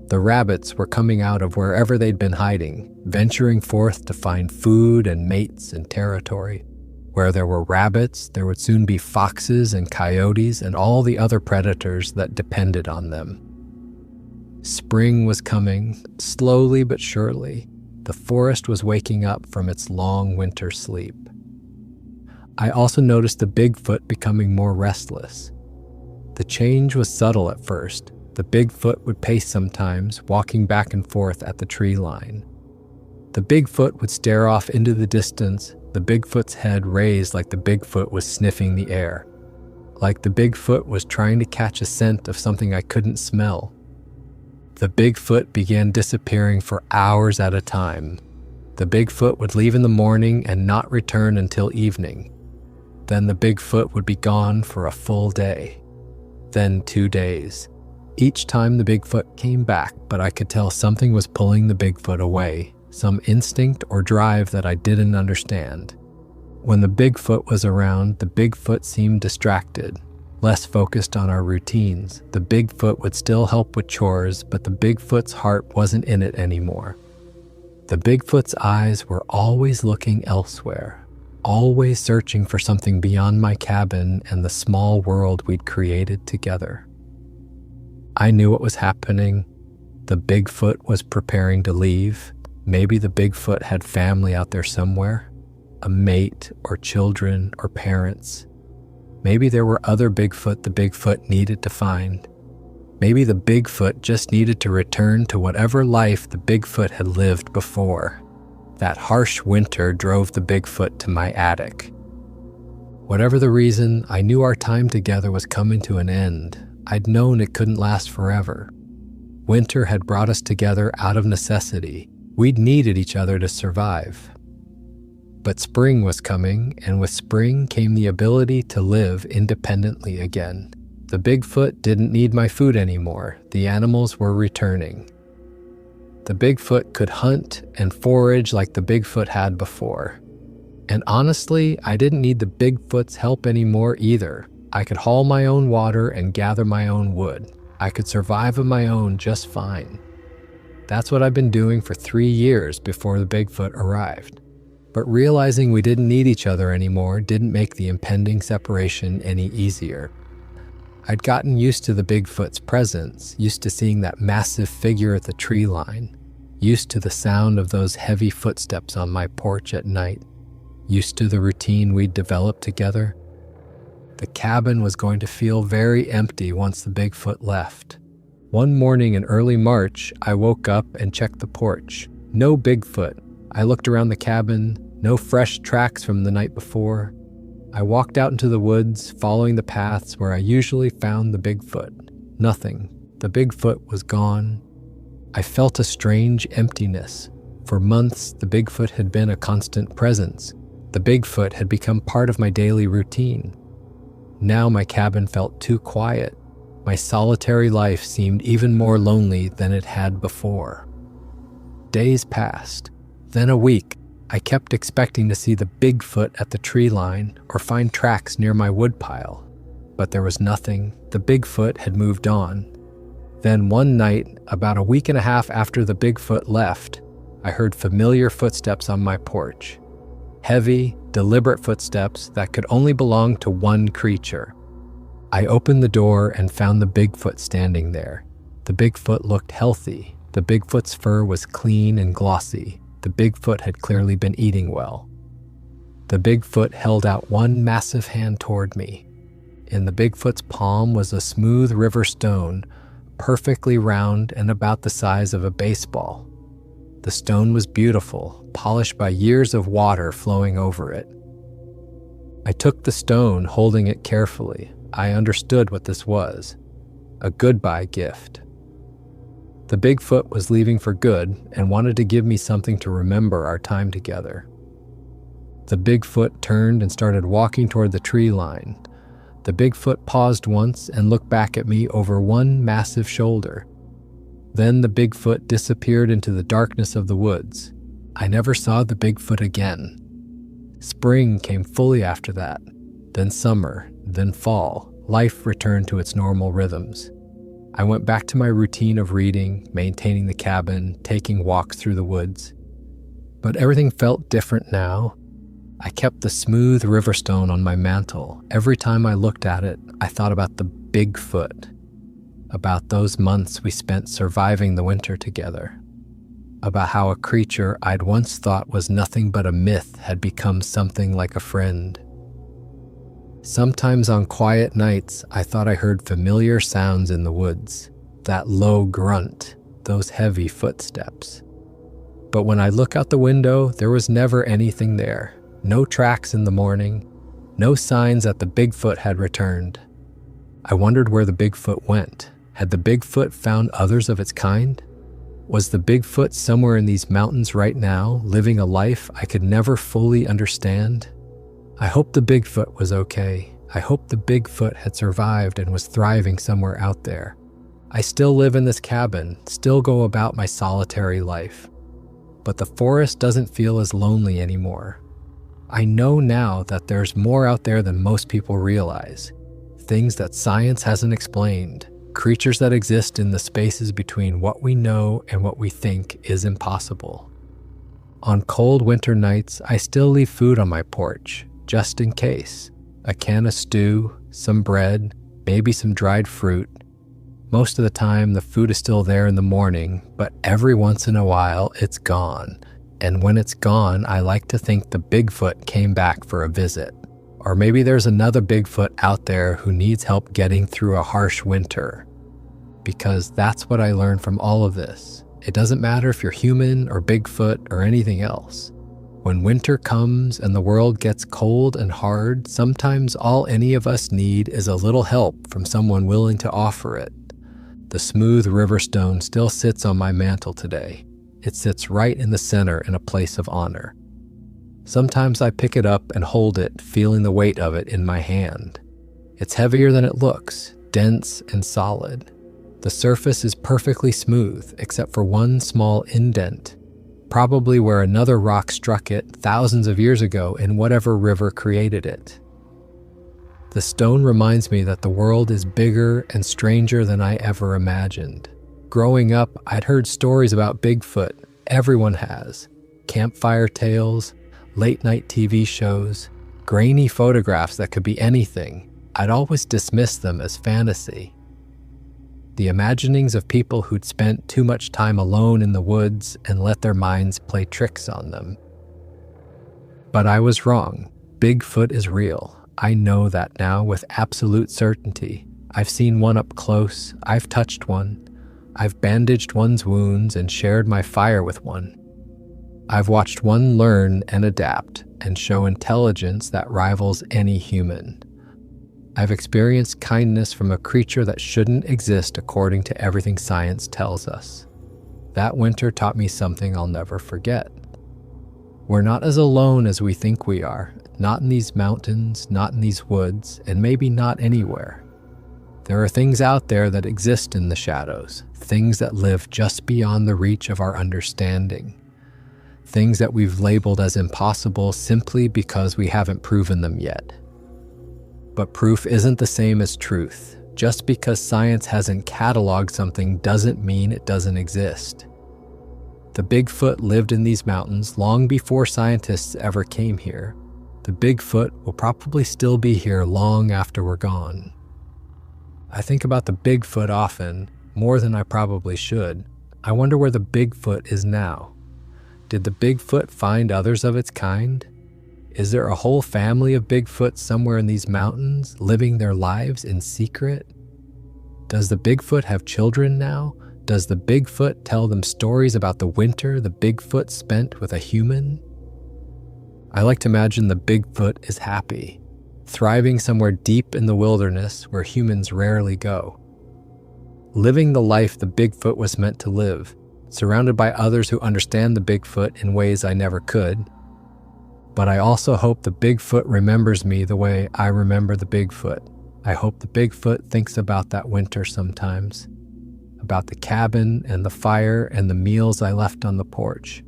The rabbits were coming out of wherever they'd been hiding, venturing forth to find food and mates and territory. Where there were rabbits, there would soon be foxes and coyotes and all the other predators that depended on them. Spring was coming, slowly but surely. The forest was waking up from its long winter sleep. I also noticed the Bigfoot becoming more restless. The change was subtle at first. The Bigfoot would pace sometimes, walking back and forth at the tree line. The Bigfoot would stare off into the distance, the Bigfoot's head raised like the Bigfoot was sniffing the air. Like the Bigfoot was trying to catch a scent of something I couldn't smell. The Bigfoot began disappearing for hours at a time. The Bigfoot would leave in the morning and not return until evening. Then the Bigfoot would be gone for a full day. Then 2 days. Each time the Bigfoot came back, but I could tell something was pulling the Bigfoot away, some instinct or drive that I didn't understand. When the Bigfoot was around, the Bigfoot seemed distracted, less focused on our routines. The Bigfoot would still help with chores, but the Bigfoot's heart wasn't in it anymore. The Bigfoot's eyes were always looking elsewhere, always searching for something beyond my cabin and the small world we'd created together. I knew what was happening. The Bigfoot was preparing to leave. Maybe the Bigfoot had family out there somewhere, a mate or children or parents. Maybe there were other Bigfoot the Bigfoot needed to find. Maybe the Bigfoot just needed to return to whatever life the Bigfoot had lived before. That harsh winter drove the Bigfoot to my attic. Whatever the reason, I knew our time together was coming to an end. I'd known it couldn't last forever. Winter had brought us together out of necessity. We'd needed each other to survive. But spring was coming, and with spring came the ability to live independently again. The Bigfoot didn't need my food anymore. The animals were returning. The Bigfoot could hunt and forage like the Bigfoot had before. And honestly, I didn't need the Bigfoot's help anymore either. I could haul my own water and gather my own wood. I could survive on my own just fine. That's what I've been doing for 3 years before the Bigfoot arrived. But realizing we didn't need each other anymore didn't make the impending separation any easier. I'd gotten used to the Bigfoot's presence, used to seeing that massive figure at the tree line, used to the sound of those heavy footsteps on my porch at night, used to the routine we'd developed together. The cabin was going to feel very empty once the Bigfoot left. One morning in early March, I woke up and checked the porch. No Bigfoot. I looked around the cabin, no fresh tracks from the night before. I walked out into the woods, following the paths where I usually found the Bigfoot. Nothing. The Bigfoot was gone. I felt a strange emptiness. For months, the Bigfoot had been a constant presence. The Bigfoot had become part of my daily routine. Now my cabin felt too quiet. My solitary life seemed even more lonely than it had before. Days passed, then a week. I kept expecting to see the Bigfoot at the tree line or find tracks near my woodpile. But there was nothing. The Bigfoot had moved on. Then one night, about a week and a half after the Bigfoot left, I heard familiar footsteps on my porch. Heavy, deliberate footsteps that could only belong to one creature. I opened the door and found the Bigfoot standing there. The Bigfoot looked healthy. The Bigfoot's fur was clean and glossy. The Bigfoot had clearly been eating well. The Bigfoot held out one massive hand toward me. In the Bigfoot's palm was a smooth river stone, perfectly round and about the size of a baseball. The stone was beautiful, polished by years of water flowing over it. I took the stone, holding it carefully. I understood what this was. A goodbye gift. The Bigfoot was leaving for good and wanted to give me something to remember our time together. The Bigfoot turned and started walking toward the tree line. The Bigfoot paused once and looked back at me over one massive shoulder. Then the Bigfoot disappeared into the darkness of the woods. I never saw the Bigfoot again. Spring came fully after that, then summer, then fall. Life returned to its normal rhythms. I went back to my routine of reading, maintaining the cabin, taking walks through the woods. But everything felt different now. I kept the smooth river stone on my mantle. Every time I looked at it, I thought about the Bigfoot, about those months we spent surviving the winter together, about how a creature I'd once thought was nothing but a myth had become something like a friend. Sometimes on quiet nights, I thought I heard familiar sounds in the woods, that low grunt, those heavy footsteps. But when I look out the window, there was never anything there. No tracks in the morning, no signs that the Bigfoot had returned. I wondered where the Bigfoot went. Had the Bigfoot found others of its kind? Was the Bigfoot somewhere in these mountains right now, living a life I could never fully understand? I hope the Bigfoot was okay. I hope the Bigfoot had survived and was thriving somewhere out there. I still live in this cabin, still go about my solitary life. But the forest doesn't feel as lonely anymore. I know now that there's more out there than most people realize. Things that science hasn't explained. Creatures that exist in the spaces between what we know and what we think is impossible. On cold winter nights, I still leave food on my porch, just in case. A can of stew, some bread, maybe some dried fruit. Most of the time, the food is still there in the morning, but every once in a while, it's gone. And when it's gone, I like to think the Bigfoot came back for a visit. Or maybe there's another Bigfoot out there who needs help getting through a harsh winter. Because that's what I learned from all of this. It doesn't matter if you're human or Bigfoot or anything else. When winter comes and the world gets cold and hard, sometimes all any of us need is a little help from someone willing to offer it. The smooth river stone still sits on my mantle today. It sits right in the center in a place of honor. Sometimes I pick it up and hold it, feeling the weight of it in my hand. It's heavier than it looks, dense and solid. The surface is perfectly smooth, except for one small indent, probably where another rock struck it thousands of years ago in whatever river created it. The stone reminds me that the world is bigger and stranger than I ever imagined. Growing up, I'd heard stories about Bigfoot. Everyone has. Campfire tales, late-night TV shows, grainy photographs that could be anything. I'd always dismissed them as fantasy. The imaginings of people who'd spent too much time alone in the woods and let their minds play tricks on them. But I was wrong. Bigfoot is real. I know that now with absolute certainty. I've seen one up close. I've touched one. I've bandaged one's wounds and shared my fire with one. I've watched one learn and adapt and show intelligence that rivals any human. I've experienced kindness from a creature that shouldn't exist according to everything science tells us. That winter taught me something I'll never forget. We're not as alone as we think we are, not in these mountains, not in these woods, and maybe not anywhere. There are things out there that exist in the shadows, things that live just beyond the reach of our understanding, things that we've labeled as impossible simply because we haven't proven them yet. But proof isn't the same as truth. Just because science hasn't cataloged something doesn't mean it doesn't exist. The Bigfoot lived in these mountains long before scientists ever came here. The Bigfoot will probably still be here long after we're gone. I think about the Bigfoot often, more than I probably should. I wonder where the Bigfoot is now. Did the Bigfoot find others of its kind? Is there a whole family of Bigfoot somewhere in these mountains, living their lives in secret? Does the Bigfoot have children now? Does the Bigfoot tell them stories about the winter the Bigfoot spent with a human? I like to imagine the Bigfoot is happy, thriving somewhere deep in the wilderness where humans rarely go. Living the life the Bigfoot was meant to live, surrounded by others who understand the Bigfoot in ways I never could. But I also hope the Bigfoot remembers me the way I remember the Bigfoot. I hope the Bigfoot thinks about that winter sometimes, about the cabin and the fire and the meals I left on the porch,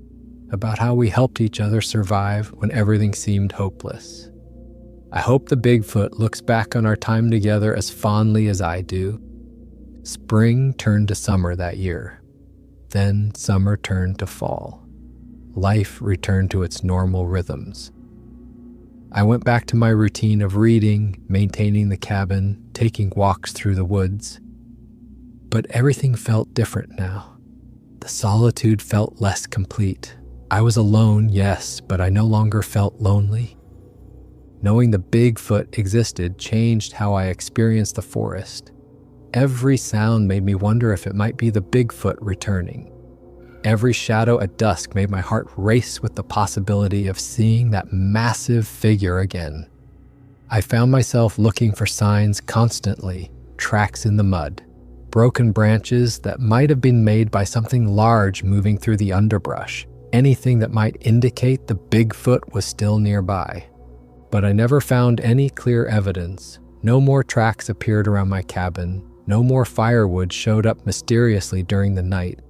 about how we helped each other survive when everything seemed hopeless. I hope the Bigfoot looks back on our time together as fondly as I do. Spring turned to summer that year. Then summer turned to fall. Life returned to its normal rhythms. I went back to my routine of reading, maintaining the cabin, taking walks through the woods. But everything felt different now. The solitude felt less complete. I was alone, yes, but I no longer felt lonely. Knowing the Bigfoot existed changed how I experienced the forest. Every sound made me wonder if it might be the Bigfoot returning. Every shadow at dusk made my heart race with the possibility of seeing that massive figure again. I found myself looking for signs constantly, tracks in the mud, broken branches that might have been made by something large moving through the underbrush, anything that might indicate the Bigfoot was still nearby. But I never found any clear evidence. No more tracks appeared around my cabin. No more firewood showed up mysteriously during the night.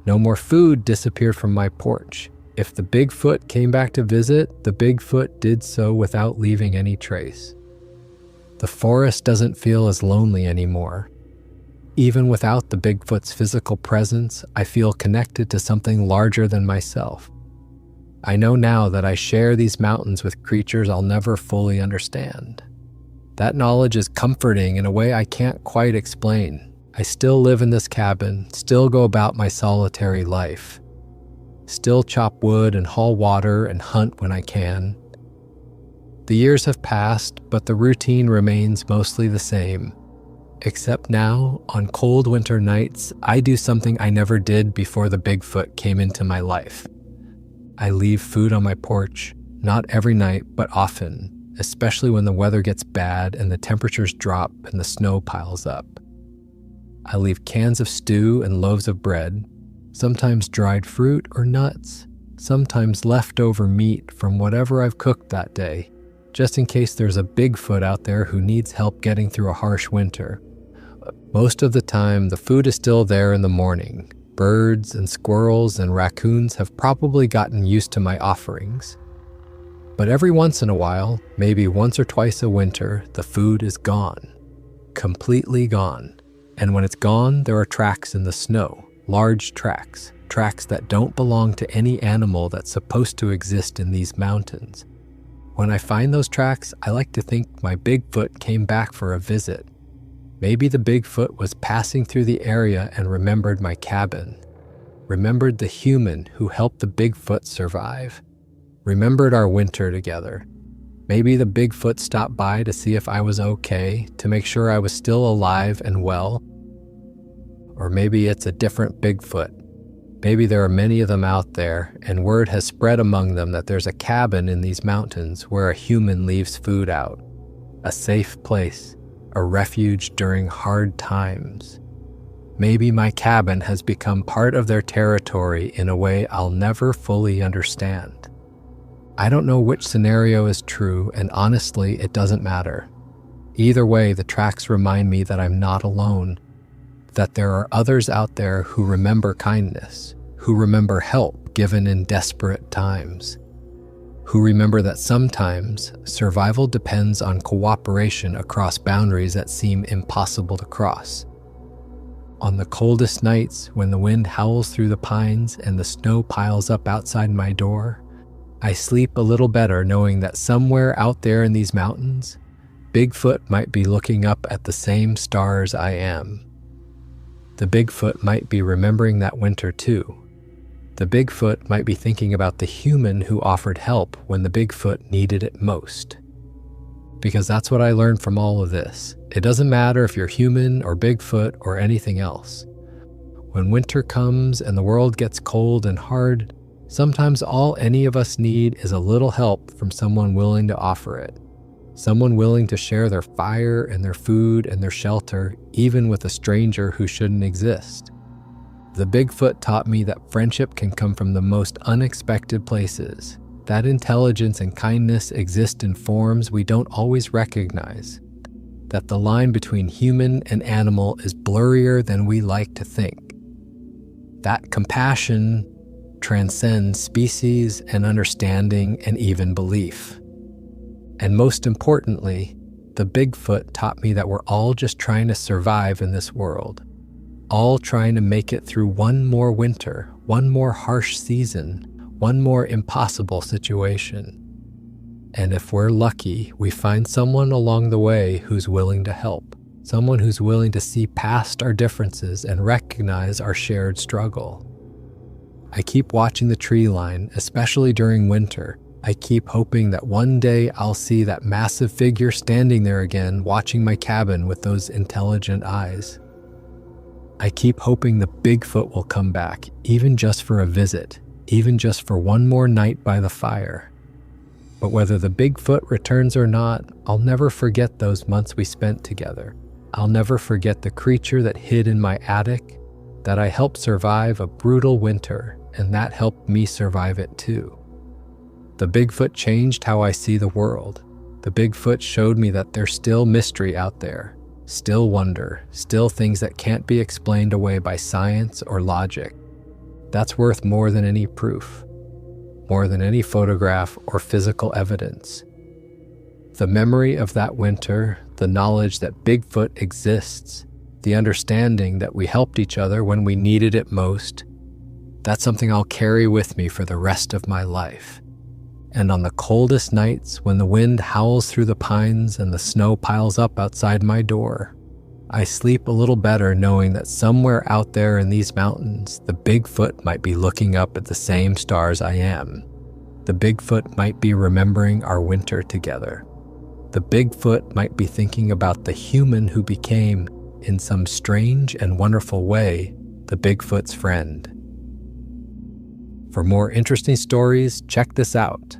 No more food disappeared from my porch. If the Bigfoot came back to visit, the Bigfoot did so without leaving any trace. The forest doesn't feel as lonely anymore. Even without the Bigfoot's physical presence, I feel connected to something larger than myself. I know now that I share these mountains with creatures I'll never fully understand. That knowledge is comforting in a way I can't quite explain. I still live in this cabin, still go about my solitary life, still chop wood and haul water and hunt when I can. The years have passed, but the routine remains mostly the same. Except now, on cold winter nights, I do something I never did before the Bigfoot came into my life. I leave food on my porch, not every night, but often, especially when the weather gets bad and the temperatures drop and the snow piles up. I leave cans of stew and loaves of bread, sometimes dried fruit or nuts, sometimes leftover meat from whatever I've cooked that day, just in case there's a Bigfoot out there who needs help getting through a harsh winter. Most of the time, the food is still there in the morning. Birds and squirrels and raccoons have probably gotten used to my offerings. But every once in a while, maybe once or twice a winter, the food is gone. Completely gone. And when it's gone, there are tracks in the snow, large tracks that don't belong to any animal that's supposed to exist in these mountains. When I find those tracks, I like to think my Bigfoot came back for a visit. Maybe the Bigfoot was passing through the area and remembered my cabin, remembered the human who helped the Bigfoot survive, remembered our winter together. Maybe the Bigfoot stopped by to see if I was okay, to make sure I was still alive and well. Or maybe it's a different Bigfoot. Maybe there are many of them out there, and word has spread among them that there's a cabin in these mountains where a human leaves food out. A safe place, a refuge during hard times. Maybe my cabin has become part of their territory in a way I'll never fully understand. I don't know which scenario is true, and honestly, it doesn't matter. Either way, the tracks remind me that I'm not alone, that there are others out there who remember kindness, who remember help given in desperate times, who remember that sometimes survival depends on cooperation across boundaries that seem impossible to cross. On the coldest nights, when the wind howls through the pines and the snow piles up outside my door, I sleep a little better knowing that somewhere out there in these mountains, Bigfoot might be looking up at the same stars I am. The Bigfoot might be remembering that winter too. The Bigfoot might be thinking about the human who offered help when the Bigfoot needed it most. Because that's what I learned from all of this. It doesn't matter if you're human or Bigfoot or anything else. When winter comes and the world gets cold and hard, sometimes all any of us need is a little help from someone willing to offer it. Someone willing to share their fire and their food and their shelter, even with a stranger who shouldn't exist. The Bigfoot taught me that friendship can come from the most unexpected places, that intelligence and kindness exist in forms we don't always recognize, that the line between human and animal is blurrier than we like to think, that compassion transcends species and understanding and even belief. And most importantly, the Bigfoot taught me that we're all just trying to survive in this world, all trying to make it through one more winter, one more harsh season, one more impossible situation. And if we're lucky, we find someone along the way who's willing to help, someone who's willing to see past our differences and recognize our shared struggle. I keep watching the tree line, especially during winter. I keep hoping that one day I'll see that massive figure standing there again, watching my cabin with those intelligent eyes. I keep hoping the Bigfoot will come back, even just for a visit, even just for one more night by the fire. But whether the Bigfoot returns or not, I'll never forget those months we spent together. I'll never forget the creature that hid in my attic, that I helped survive a brutal winter, and that helped me survive it too. The Bigfoot changed how I see the world. The Bigfoot showed me that there's still mystery out there, still wonder, still things that can't be explained away by science or logic. That's worth more than any proof, more than any photograph or physical evidence. The memory of that winter, the knowledge that Bigfoot exists, the understanding that we helped each other when we needed it most, that's something I'll carry with me for the rest of my life. And on the coldest nights, when the wind howls through the pines and the snow piles up outside my door, I sleep a little better knowing that somewhere out there in these mountains, the Bigfoot might be looking up at the same stars I am. The Bigfoot might be remembering our winter together. The Bigfoot might be thinking about the human who became, in some strange and wonderful way, the Bigfoot's friend. For more interesting stories, check this out.